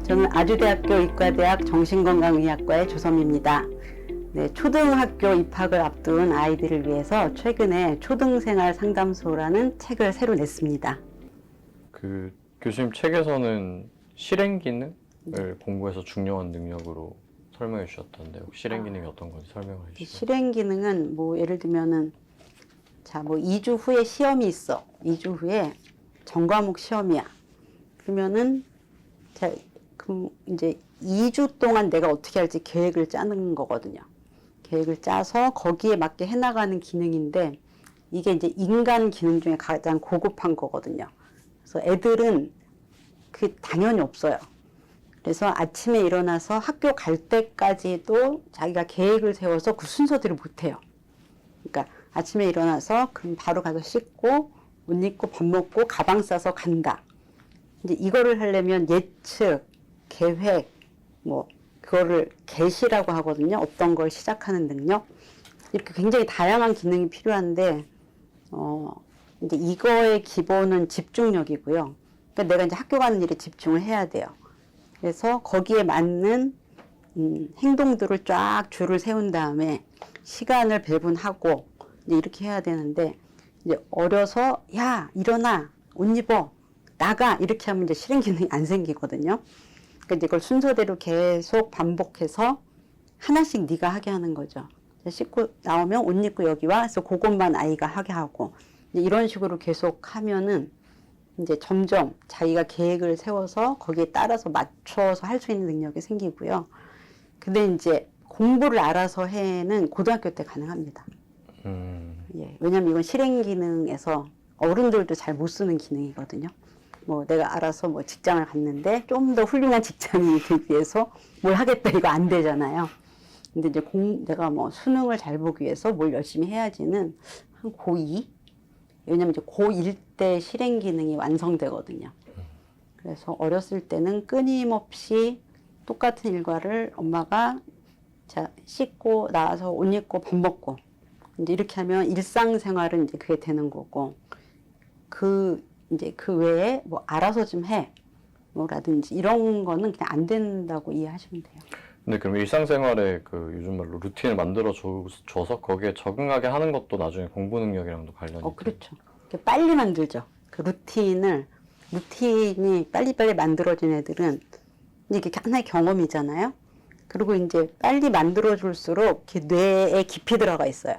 저는 아주대학교 의과대학 정신건강의학과의 조섬입니다. 네, 초등학교 입학을 앞둔 아이들을 위해서 최근에 초등생활 상담소라는 책을 새로 냈습니다. 그 교수님 책에서는 실행 기능을 공부해서 중요한 능력으로 설명해 주셨던데 혹시 실행 기능이 어떤 건지 설명해 주시죠. 실행 기능은 뭐 예를 들면은 자, 뭐 2주 후에 시험이 있어. 2주 후에 전과목 시험이야. 그러면은 자, 그럼 이제 2주 동안 내가 어떻게 할지 계획을 짜는 거거든요. 계획을 짜서 거기에 맞게 해나가는 기능인데 이게 이제 인간 기능 중에 가장 고급한 거거든요. 그래서 애들은 그게 당연히 없어요. 그래서 아침에 일어나서 학교 갈 때까지도 자기가 계획을 세워서 그 순서대로 못해요. 그러니까 아침에 일어나서 그럼 바로 가서 씻고 옷 입고 밥 먹고 가방 싸서 간다. 이제 이거를 하려면 예측, 계획, 뭐 그거를 개시라고 하거든요. 어떤 걸 시작하는 능력. 이렇게 굉장히 다양한 기능이 필요한데 이제 이거의 기본은 집중력이고요. 그러니까 내가 이제 학교 가는 일에 집중을 해야 돼요. 그래서 거기에 맞는 행동들을 쫙 줄을 세운 다음에 시간을 배분하고 이제 이렇게 해야 되는데 이제 어려서 야 일어나 옷 입어 나가 이렇게 하면 이제 실행 기능이 안 생기거든요. 그러니까 이제 이걸 순서대로 계속 반복해서 하나씩 네가 하게 하는 거죠. 씻고 나오면 옷 입고 여기 와. 그래서 그것만 아이가 하게 하고 이제 이런 식으로 계속 하면은 이제 점점 자기가 계획을 세워서 거기에 따라서 맞춰서 할 수 있는 능력이 생기고요. 근데 이제 공부를 알아서 해는 고등학교 때 가능합니다. 예, 왜냐면 이건 실행 기능에서 어른들도 잘 못 쓰는 기능이거든요. 뭐 내가 알아서 뭐 직장을 갔는데 좀 더 훌륭한 직장인이 되기 위해서 뭘 하겠다 이거 안 되잖아요. 근데 이제 내가 뭐 수능을 잘 보기 위해서 뭘 열심히 해야지는 한 고2? 왜냐면 이제 고1 때 실행 기능이 완성되거든요. 그래서 어렸을 때는 끊임없이 똑같은 일과를 엄마가 자, 씻고 나와서 옷 입고 밥 먹고 이제 이렇게 하면 일상생활은 이제 그게 되는 거고 이제 그 외에 뭐 알아서 좀 해. 뭐라든지 이런 거는 그냥 안 된다고 이해하시면 돼요. 근데 그럼 일상생활에 그 요즘 말로 루틴을 만들어 줘서 거기에 적응하게 하는 것도 나중에 공부 능력이랑도 관련이 그렇죠. 빨리 만들죠. 그 루틴이 빨리빨리 만들어진 애들은 이게 하나의 경험이잖아요. 그리고 이제 빨리 만들어줄수록 뇌에 깊이 들어가 있어요.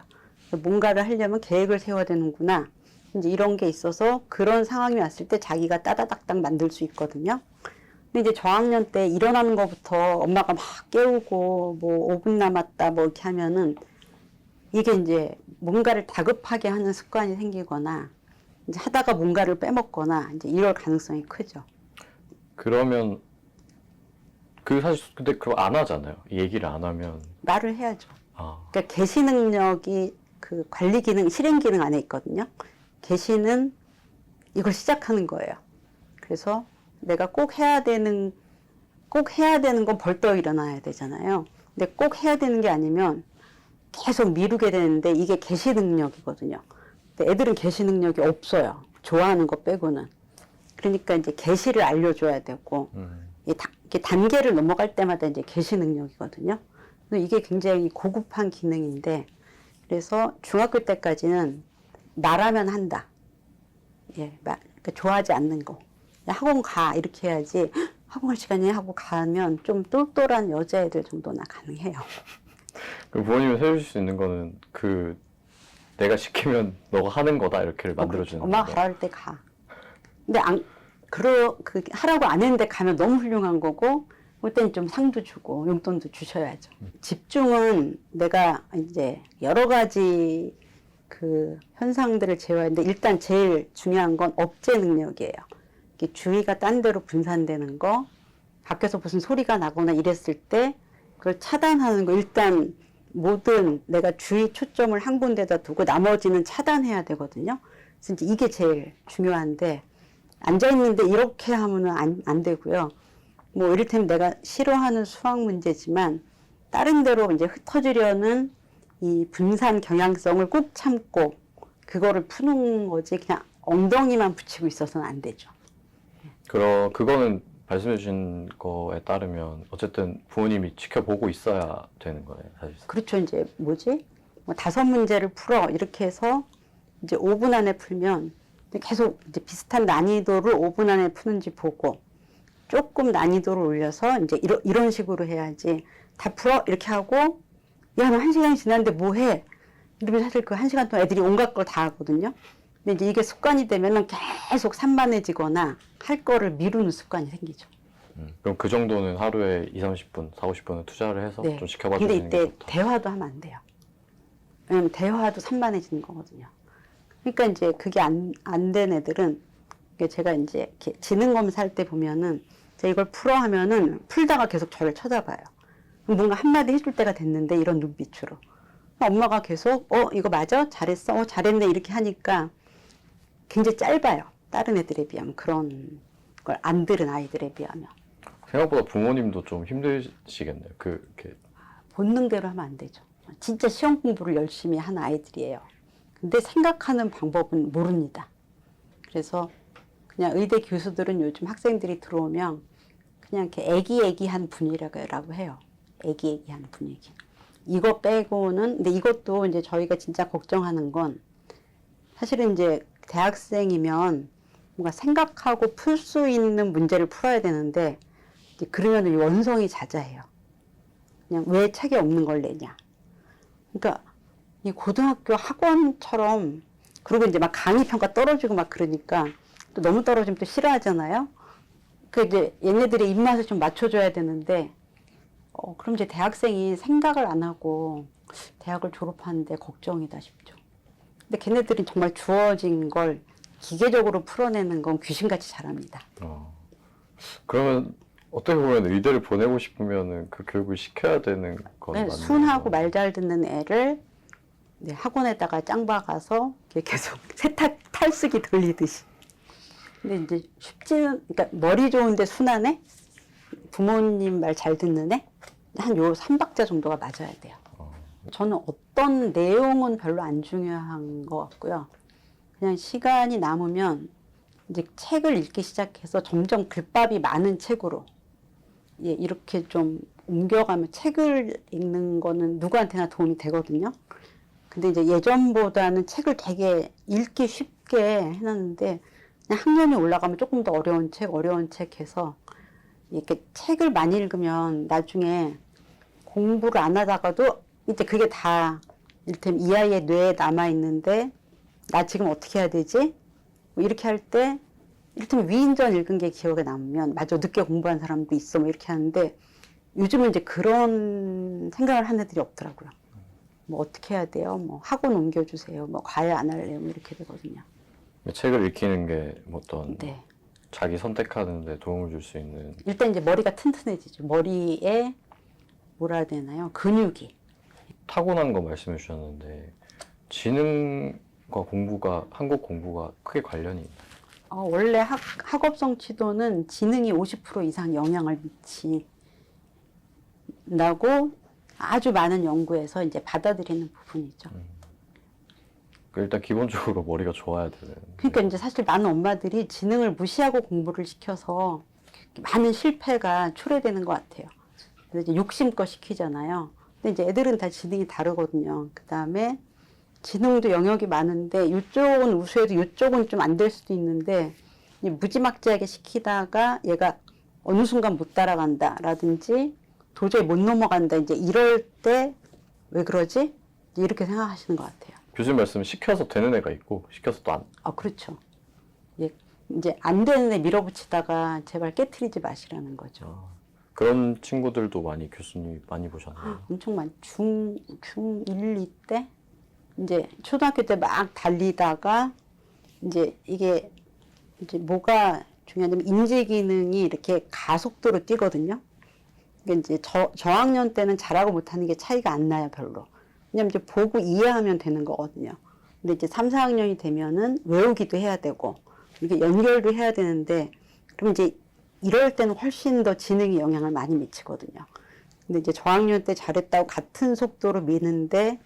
뭔가를 하려면 계획을 세워야 되는구나. 이제 이런 게 있어서 그런 상황이 왔을 때 자기가 따다닥닥 만들 수 있거든요. 근데 이제 저학년 때 일어나는 것부터 엄마가 막 깨우고 뭐 5분 남았다 뭐 이렇게 하면은 이게 이제 뭔가를 다급하게 하는 습관이 생기거나 이제 하다가 뭔가를 빼먹거나 이제 이럴 가능성이 크죠. 그러면 사실 근데 그거 안 하잖아요. 얘기를 안 하면 말을 해야죠. 그러니까 개시 능력이 그 관리 기능, 실행 기능 안에 있거든요. 개시는 이걸 시작하는 거예요. 그래서 내가 꼭 해야 되는 건 벌떡 일어나야 되잖아요. 근데 꼭 해야 되는 게 아니면 계속 미루게 되는데 이게 개시 능력이거든요. 근데 애들은 개시 능력이 없어요. 좋아하는 거 빼고는. 그러니까 이제 개시를 알려줘야 되고 이게 단계를 넘어갈 때마다 이제 개시 능력이거든요. 근데 이게 굉장히 고급한 기능인데 그래서 중학교 때까지는 말하면 한다. 예, 그러니까 좋아하지 않는 거. 학원 가 이렇게 해야지 학원 갈 시간이 하고 가면 좀 똘똘한 여자애들 정도나 가능해요. 그 부모님이 세우실 수 있는 거는 내가 시키면 너가 하는 거다 이렇게 만들어주는 거예요. 엄마가 가라 할 때 가. 근데 하라고 안 했는데 가면 너무 훌륭한 거고 그때는 좀 상도 주고 용돈도 주셔야죠. 집중은 내가 이제 여러 가지 그 현상들을 제어하는데 일단 제일 중요한 건 억제 능력이에요. 주의가 딴 데로 분산되는 거, 밖에서 무슨 소리가 나거나 이랬을 때 그걸 차단하는 거 일단 모든 내가 주의 초점을 한 군데다 두고 나머지는 차단해야 되거든요. 그래서 이제 이게 제일 중요한데 앉아있는데 이렇게 하면은 안 되고요. 뭐 이를테면 내가 싫어하는 수학 문제지만 다른 데로 이제 흩어지려는 이 분산 경향성을 꾹 참고 그거를 푸는 거지 그냥 엉덩이만 붙이고 있어서는 안 되죠. 그거는 말씀해 주신 거에 따르면 어쨌든 부모님이 지켜보고 있어야 되는 거네요, 사실. 그렇죠. 이제 뭐지? 뭐 5문제를 풀어 이렇게 해서 이제 5분 안에 풀면 계속 이제 비슷한 난이도를 5분 안에 푸는지 보고 조금 난이도를 올려서 이제 이런 식으로 해야지 다 풀어 이렇게 하고 야, 너 1시간이 지났는데 뭐 해? 이러면 사실 그 1시간 동안 애들이 온갖 걸 다 하거든요. 근데 이제 이게 습관이 되면은 계속 산만해지거나 할 거를 미루는 습관이 생기죠. 그럼 그 정도는 하루에 2, 30분, 4, 50분을 투자를 해서 네. 좀 지켜봐 근데 주시는 게 이때 좋다. 대화도 하면 안 돼요. 왜냐면 대화도 산만해지는 거거든요. 그러니까 이제 그게 안 된 애들은 이게 제가 이제 이렇게 지능 검사할 때 보면은 제가 이걸 풀어 하면은 풀다가 계속 저를 쳐다봐요. 뭔가 한마디 해줄 때가 됐는데 이런 눈빛으로. 엄마가 계속 이거 맞아? 잘했어? 잘했네 이렇게 하니까 굉장히 짧아요. 다른 애들에 비하면 그런 걸 안 들은 아이들에 비하면. 생각보다 부모님도 좀 힘드시겠네요. 이렇게 본능대로 하면 안 되죠. 진짜 시험 공부를 열심히 한 아이들이에요. 근데 생각하는 방법은 모릅니다. 그래서 그냥 의대 교수들은 요즘 학생들이 들어오면 그냥 이렇게 애기애기한 분위기라고 해요. 애기애기한 분위기. 이거 빼고는, 근데 이것도 이제 저희가 진짜 걱정하는 건 사실은 이제 대학생이면 뭔가 생각하고 풀 수 있는 문제를 풀어야 되는데 이제 그러면 원성이 자자해요. 그냥 왜 책에 없는 걸 내냐. 그러니까 이 고등학교 학원처럼 그리고 이제 막 강의 평가 떨어지고 막 그러니까 또 너무 떨어지면 또 싫어하잖아요. 그 이제 얘네들의 입맛을 좀 맞춰줘야 되는데 그럼 이제 대학생이 생각을 안 하고 대학을 졸업하는데 걱정이다 싶죠. 근데 걔네들이 정말 주어진 걸 기계적으로 풀어내는 건 귀신같이 잘합니다. 그러면 어떻게 보면 의대를 보내고 싶으면은 그 교육을 시켜야 되는 건 네, 맞는 순하고 거죠? 말 잘 듣는 애를 네, 학원에다가 짱 박아서 계속 세탁 탈수기 돌리듯이. 근데 이제 쉽지는, 그러니까 머리 좋은데 순한 애, 부모님 말 잘 듣는 애, 한 요 3박자 정도가 맞아야 돼요. 저는 어떤 내용은 별로 안 중요한 것 같고요. 그냥 시간이 남으면 이제 책을 읽기 시작해서 점점 글밥이 많은 책으로 예, 이렇게 좀 옮겨가면 책을 읽는 거는 누구한테나 도움이 되거든요. 근데 이제 예전보다는 책을 되게 읽기 쉽게 해놨는데 그냥 학년이 올라가면 조금 더 어려운 책 해서 이렇게 책을 많이 읽으면 나중에 공부를 안 하다가도 이제 그게 다 이를테면 이 아이의 뇌에 남아있는데 나 지금 어떻게 해야 되지? 뭐 이렇게 할 때 이를테면 위인전 읽은 게 기억에 남으면 맞아 늦게 공부한 사람도 있어 뭐 이렇게 하는데 요즘은 이제 그런 생각을 하는 애들이 없더라고요. 뭐 어떻게 해야 돼요? 뭐 학원 옮겨주세요. 뭐 과외 안 할래요? 뭐 이렇게 되거든요. 책을 읽히는 게 어떤 네. 자기 선택하는 데 도움을 줄 수 있는 일단 이제 머리가 튼튼해지죠. 머리에 뭐라 해야 되나요? 근육이. 타고난 거 말씀해 주셨는데 지능과 공부가 한국 공부가 크게 관련이 있나요? 원래 학업성 치도는 지능이 50% 이상 영향을 미친다고 아주 많은 연구에서 이제 받아들이는 부분이죠. 일단 기본적으로 머리가 좋아야 되는. 그러니까 이제 사실 많은 엄마들이 지능을 무시하고 공부를 시켜서 많은 실패가 초래되는 것 같아요. 그래서 이제 욕심껏 시키잖아요. 근데 이제 애들은 다 지능이 다르거든요. 그 다음에 지능도 영역이 많은데 이쪽은 우수해도 이쪽은 좀 안 될 수도 있는데 무지막지하게 시키다가 얘가 어느 순간 못 따라간다라든지 도저히 못 넘어간다 이제 이럴 때 왜 그러지? 이렇게 생각하시는 것 같아요. 교수님 말씀 시켜서 되는 애가 있고 시켜서 또 안. 그렇죠. 이제 안 되는 애 밀어붙이다가 제발 깨트리지 마시라는 거죠. 그런 친구들도 많이 교수님이 많이 보셨나요? 엄청 많이 중1, 2 때 이제 초등학교 때 막 달리다가 이제 이게 이제 뭐가 중요하냐면 인지 기능이 이렇게 가속도로 뛰거든요. 그러니까 이제 저학년 때는 잘하고 못하는 게 차이가 안 나요, 별로. 왜냐면 이제 보고 이해하면 되는 거거든요. 근데 이제 3, 4학년이 되면은 외우기도 해야 되고 이게 연결도 해야 되는데 그럼 이제 이럴 때는 훨씬 더 지능에 영향을 많이 미치거든요. 근데 이제 저학년 때 잘했다고 같은 속도로 미는데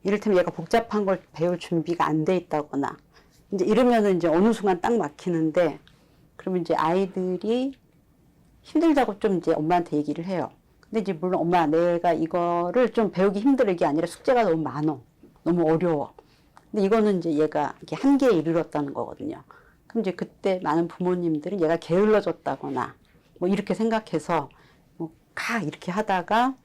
이를테면 얘가 복잡한 걸 배울 준비가 안 돼 있다거나 이제 이러면은 이제 어느 순간 딱 막히는데 그러면 이제 아이들이 힘들다고 좀 이제 엄마한테 얘기를 해요. 근데 이제 물론 엄마 내가 이거를 좀 배우기 힘들어 이게 아니라 숙제가 너무 많어. 너무 어려워. 근데 이거는 이제 얘가 이렇게 한계에 이르렀다는 거거든요. 그럼 이제 그때 많은 부모님들은 얘가 게을러졌다거나 뭐 이렇게 생각해서 뭐 가 이렇게 하다가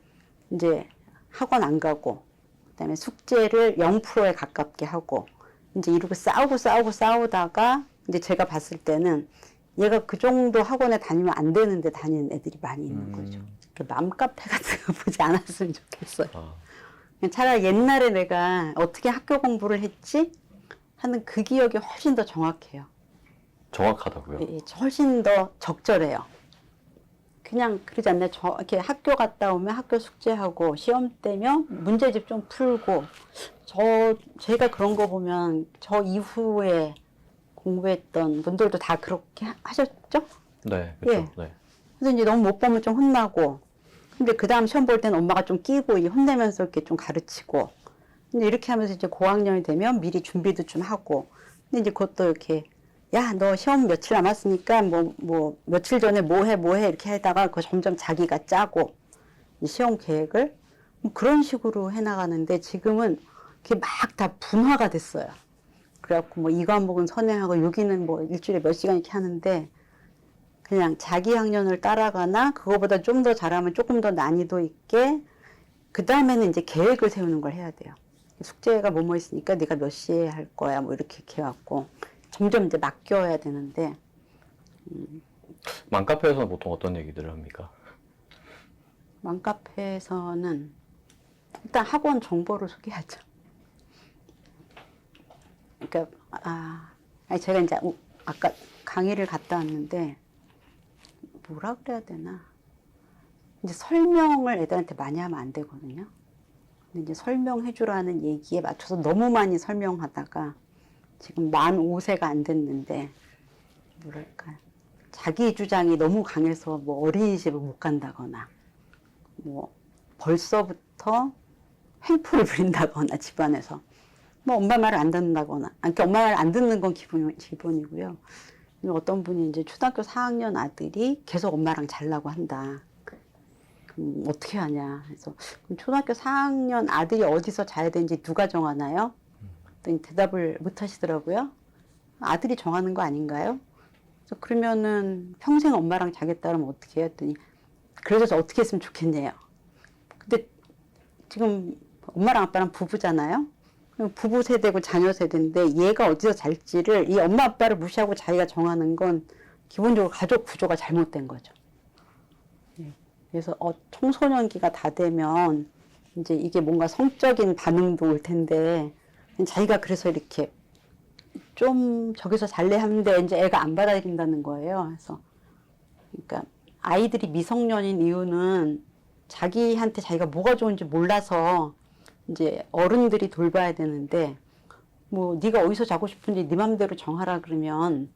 이제 학원 안 가고 그다음에 숙제를 0%에 가깝게 하고 이제 이러고 싸우다가 이제 제가 봤을 때는 얘가 그 정도 학원에 다니면 안 되는데 다니는 애들이 많이 있는 거죠. 맘카페 같은 거 보지 않았으면 좋겠어요. 아, 그냥 차라리 옛날에 내가 어떻게 학교 공부를 했지 하는 그 기억이 훨씬 더 정확해요. 정확하다고요? 예, 훨씬 더 적절해요. 그냥 그러지 않나요? 이렇게 학교 갔다 오면 학교 숙제하고 시험 때면 문제집 좀 풀고 제가 그런 거 보면 저 이후에 공부했던 분들도 다 그렇게 하셨죠? 네, 그렇죠. 예. 네. 그래서 이제 너무 못 보면 좀 혼나고 근데 그 다음 시험 볼 때는 엄마가 좀 끼고 혼내면서 이렇게 좀 가르치고 근데 이렇게 하면서 이제 고학년이 되면 미리 준비도 좀 하고 근데 이제 그것도 이렇게 야, 너 시험 며칠 남았으니까 뭐 며칠 전에 뭐 해 이렇게 하다가 그거 점점 자기가 짜고 시험 계획을 뭐 그런 식으로 해나가는데 지금은 그게 막 다 분화가 됐어요. 그래갖고 뭐 이 과목은 선행하고 여기는 뭐 일주일에 몇 시간 이렇게 하는데 그냥 자기 학년을 따라가나 그거보다 좀 더 잘하면 조금 더 난이도 있게 그 다음에는 이제 계획을 세우는 걸 해야 돼요. 숙제가 뭐뭐 있으니까 네가 몇 시에 할 거야 뭐 이렇게 해갖고 점점 이제 맡겨야 되는데 맘카페에서는 보통 어떤 얘기들을 합니까? 맘카페에서는 일단 학원 정보를 소개하죠. 그러니까 아니 제가 이제 아까 강의를 갔다 왔는데 뭐라 그래야 되나 이제 설명을 애들한테 많이 하면 안 되거든요. 근데 이제 설명해 주라는 얘기에 맞춰서 너무 많이 설명하다가 지금 만 5세가 안 됐는데 뭐랄까 자기 주장이 너무 강해서 뭐 어린이집을 못 간다거나 뭐 벌써부터 횡포를 부린다거나 집안에서 뭐 엄마 말을 안 듣는다거나 그러니까 엄마 말을 안 듣는 건 기본이고요. 어떤 분이 이제 초등학교 4학년 아들이 계속 엄마랑 자려고 한다. 그럼 어떻게 하냐. 그래서 그럼 초등학교 4학년 아들이 어디서 자야 되는지 누가 정하나요? 그랬더니 대답을 못 하시더라고요. 아들이 정하는 거 아닌가요? 그래서 그러면은 평생 엄마랑 자겠다 그러면 어떻게 해요? 했더니 그래서 어떻게 했으면 좋겠네요. 근데 지금 엄마랑 아빠랑 부부잖아요. 부부 세대고 자녀 세대인데 얘가 어디서 잘지를 이 엄마 아빠를 무시하고 자기가 정하는 건 기본적으로 가족 구조가 잘못된 거죠. 그래서 청소년기가 다 되면 이제 이게 뭔가 성적인 반응도 올 텐데 자기가 그래서 이렇게 좀 저기서 잘래 하는데 이제 애가 안 받아들인다는 거예요. 그래서 그러니까 아이들이 미성년인 이유는 자기한테 자기가 뭐가 좋은지 몰라서 이제 어른들이 돌봐야 되는데 뭐 네가 어디서 자고 싶은지 네 맘대로 정하라 그러면은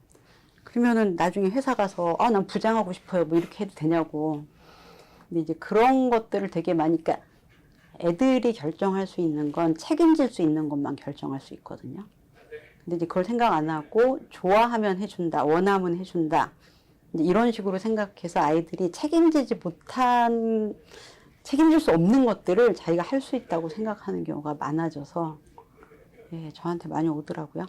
나중에 회사 가서 난 부장하고 싶어요 뭐 이렇게 해도 되냐고. 근데 이제 그런 것들을 되게 많이 그러니까 애들이 결정할 수 있는 건 책임질 수 있는 것만 결정할 수 있거든요. 근데 이제 그걸 생각 안 하고 좋아하면 해준다, 원하면 해준다. 이제 이런 식으로 생각해서 아이들이 책임질 수 없는 것들을 자기가 할 수 있다고 생각하는 경우가 많아져서 예, 저한테 많이 오더라고요.